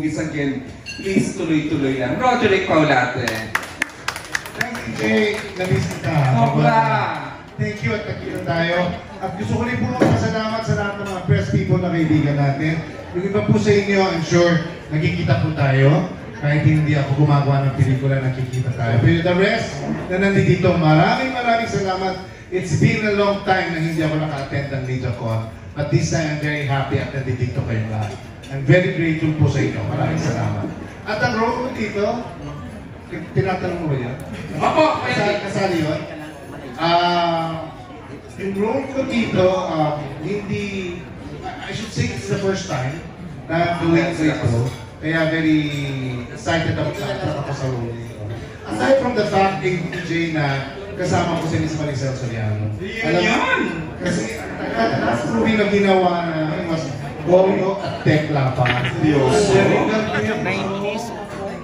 movies again, please tuloy-tuloy lang. Roderick Paulate. Thank you, Jay. Namiss kita. Sobra! Thank you at nakita tayo. At gusto ko rin po magpasalamat sa lahat ng mga press people na kaibigan natin. Yung iba po sa inyo, I'm sure, nagkikita po tayo. Kahit hindi ako gumagawa ng pelikula, nakikita tayo. Pero the rest na nandito, maraming salamat. It's been a long time na hindi ako naka-attend ng MediaCon. But this time, I'm very happy at nandito kayong lahat. I'm very grateful po sa inyo. Maraming salamat. At ang role ko dito, tinatanong mo ba yan? Opo, pwede. Kasali yun? Yung role ko dito, hindi, I should say it's the first time na doing ito. Kaya very excited ako sa role nito. Aside from the fact, DJ, na kasama ko si Miss Maricel Soriano. Alam yan! Kasi ang last movie na ginawa na was Gomyo at Tekla pa.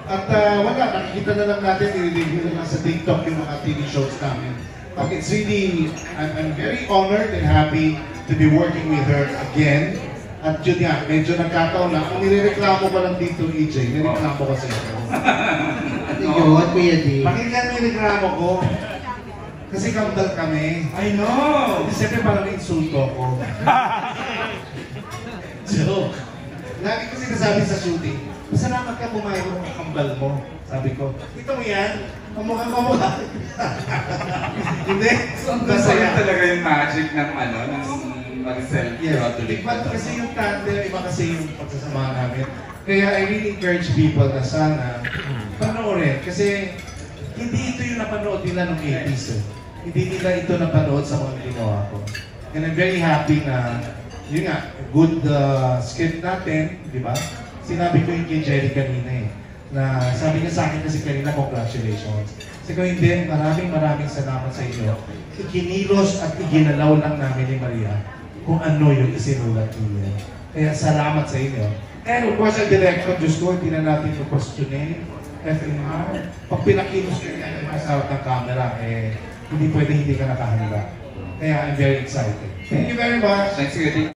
At wala, nakikita na lang natin, i-review na lang sa TikTok yung mga TV shows namin. But it's really, I'm very honored and happy to be working with her again. At yun nga, medyo nagkataon na, kung nireklamo ko lang dito, EJ, nireklamo ko sa ito. Ano yun, Kuya D? Pakinggan mo yung reklamo ko. Kasi kambal kami. I know! Kasi siyempre parang insulto ko. Joke. Lagi ko sinasabi sa shooting, masalamat ka pumayag ng kambal mo. Sabi ko, ito mo yan? Kamukha. Hindi. So, ang masaya talaga yung magic ng ano, ng Maricel. Yeah. Iba kasi yung tandem, iba kasi yung pagsasamahan namin. Kaya I really encourage people na sana panoorin. Kasi hindi ito yung napanood nila ng 80s. Hindi nila ito napanood sa mga ginawa ko. And I'm very happy na, yun nga, good script natin, di ba? Sinabi ko yung kay Jerry kanina na sabi niya sa akin kasi kanina, congratulations. Kasi kung hindi, maraming salamat sa inyo. Ikinilos at iginalaw lang namin ni Maria kung ano yung isinulat niya. Kaya salamat sa inyo. And of course, ang director, Diyos ko, hindi na natin questionin. FNR, pag pinakilos ka niya sa harap ng camera, hindi pwede hindi ka nakahanda. Kaya I'm very excited. Thank you very much. Thanks, Kuya D.